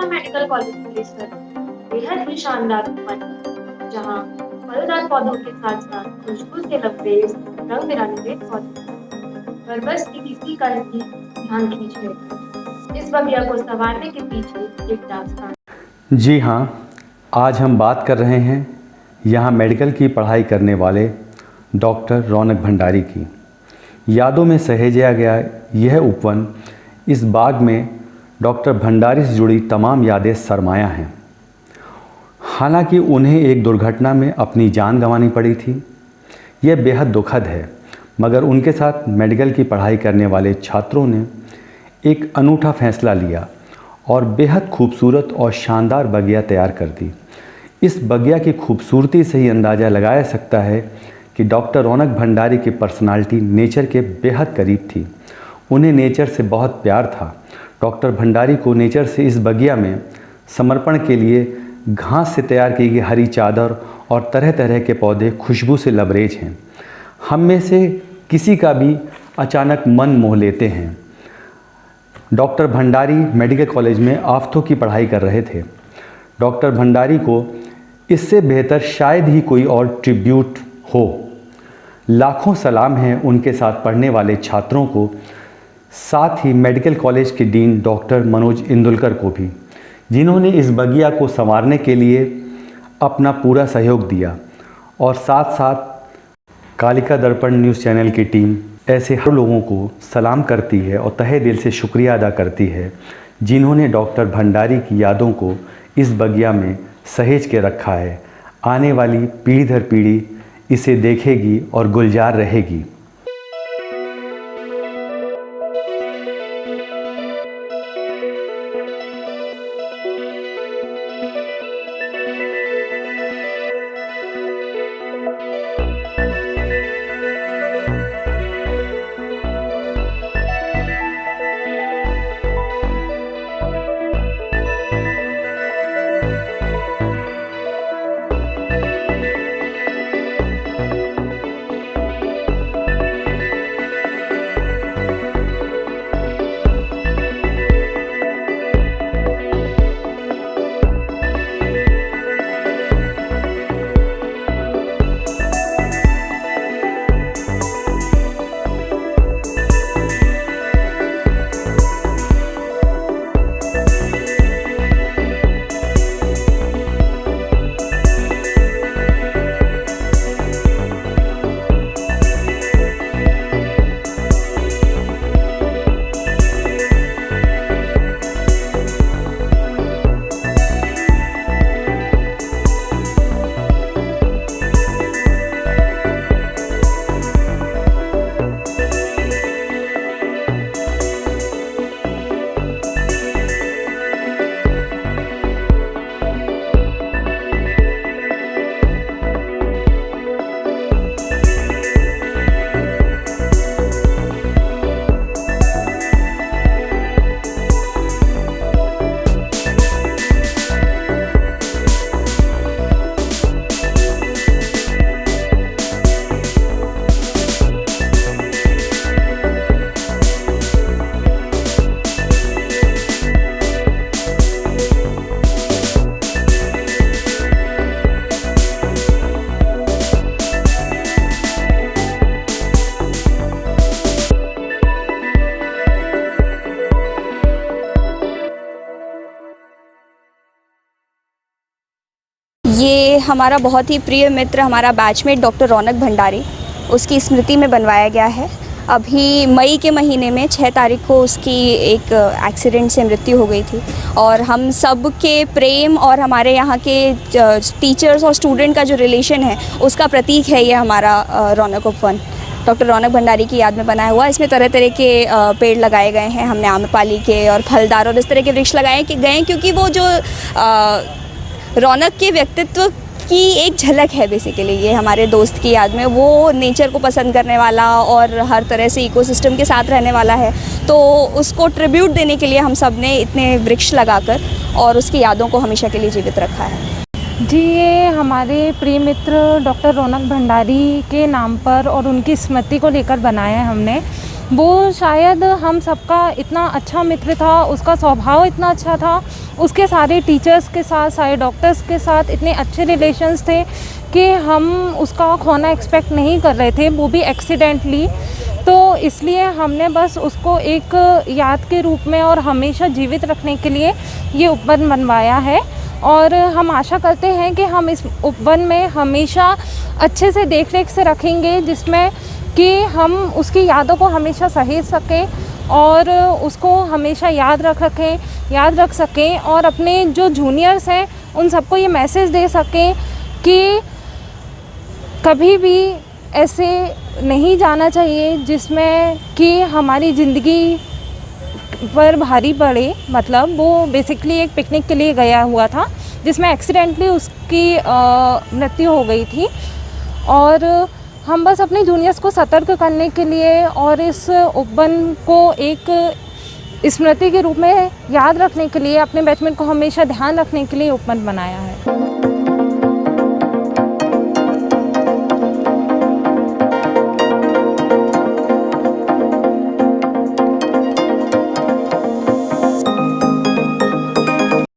अपना medical college परिसर बेहद ही शानदार भवन है, जहाँ फलदार पौधों के साथ साथ खुशबू से लबरेज रंग बिरंगे पौधे पर बस इसी का ही ध्यान खींच लेते हैं। इस बगिया को संवारने के पीछे एक दास्तान। जी हाँ, आज हम बात कर रहे हैं यहाँ मेडिकल की पढ़ाई करने वाले डॉक्टर रौनक भंडारी की। यादों में सहेजा गया यह उपवन, इस बाग में डॉक्टर भंडारी से जुड़ी तमाम यादें सरमाया हैं। हालांकि उन्हें एक दुर्घटना में अपनी जान गंवानी पड़ी थी। यह बेहद दुखद है, मगर उनके साथ मेडिकल की पढ़ाई करने वाले छात्रों ने एक अनूठा फैसला लिया और बेहद खूबसूरत और शानदार बगिया तैयार कर दी। इस बगिया की खूबसूरती से ही अंदाज़ा लगाया सकता है कि डॉक्टर रौनक भंडारी की पर्सनालिटी नेचर के बेहद करीब थी। उन्हें नेचर से बहुत प्यार था। डॉक्टर भंडारी को नेचर से इस बगिया में समर्पण के लिए घास से तैयार की गई हरी चादर और तरह तरह के पौधे खुशबू से लबरेज हैं। हम में से किसी का भी अचानक मन मोह लेते हैं। डॉक्टर भंडारी मेडिकल कॉलेज में आफ़्थो की पढ़ाई कर रहे थे। डॉक्टर भंडारी को इससे बेहतर शायद ही कोई और ट्रिब्यूट हो। लाखों सलाम हैं उनके साथ पढ़ने वाले छात्रों को, साथ ही मेडिकल कॉलेज के डीन डॉक्टर मनोज इंदुलकर को भी, जिन्होंने इस बगिया को संवारने के लिए अपना पूरा सहयोग दिया। और साथ साथ कालिका दर्पण न्यूज़ चैनल की टीम ऐसे हर लोगों को सलाम करती है और तहे दिल से शुक्रिया अदा करती है, जिन्होंने डॉक्टर भंडारी की यादों को इस बगिया में सहेज के रखा है। आने वाली पीढ़ी दर पीढ़ी इसे देखेगी और गुलजार रहेगी। ये हमारा बहुत ही प्रिय मित्र, हमारा बैचमेट डॉक्टर रौनक भंडारी, उसकी स्मृति में बनवाया गया है। अभी मई के महीने में 6 तारीख को उसकी एक एक्सीडेंट से मृत्यु हो गई थी और हम सब के प्रेम और हमारे यहाँ के टीचर्स और स्टूडेंट का जो रिलेशन है उसका प्रतीक है ये हमारा रौनक उपवन। डॉक्टर रौनक भंडारी की याद में बनाया हुआ। इसमें तरह तरह के पेड़ लगाए गए हैं। हमने आम्रपाली के और फलदार और इस तरह के वृक्ष लगाए गए क्योंकि वो जो रौनक के व्यक्तित्व की एक झलक है बेसिकली। ये हमारे दोस्त की याद में, वो नेचर को पसंद करने वाला और हर तरह से इकोसिस्टम के साथ रहने वाला है, तो उसको ट्रिब्यूट देने के लिए हम सब ने इतने वृक्ष लगाकर और उसकी यादों को हमेशा के लिए जीवित रखा है। जी, ये हमारे प्रिय मित्र डॉक्टर रौनक भंडारी के नाम पर और उनकी स्मृति को लेकर बनाया है हमने। वो शायद हम सबका इतना अच्छा मित्र था, उसका स्वभाव इतना अच्छा था, उसके सारे टीचर्स के साथ, सारे डॉक्टर्स के साथ इतने अच्छे रिलेशंस थे कि हम उसका खोना एक्सपेक्ट नहीं कर रहे थे, वो भी एक्सीडेंटली। तो इसलिए हमने बस उसको एक याद के रूप में और हमेशा जीवित रखने के लिए ये उपवन बनवाया है। और हम आशा करते हैं कि हम इस उपवन में हमेशा अच्छे से देख रेख से रखेंगे, जिसमें कि हम उसकी यादों को हमेशा सहेज सकें और उसको हमेशा याद रख सकें और अपने जो जूनियर्स हैं उन सबको ये मैसेज दे सकें कि कभी भी ऐसे नहीं जाना चाहिए जिसमें कि हमारी ज़िंदगी पर भारी पड़े। मतलब वो बेसिकली एक पिकनिक के लिए गया हुआ था जिसमें एक्सीडेंटली उसकी मृत्यु हो गई थी। और हम बस अपने जूनियर्स को सतर्क करने के लिए और इस उपवन को एक स्मृति के रूप में याद रखने के लिए, अपने बैचमेट को हमेशा ध्यान रखने के लिए उपवन बनाया है।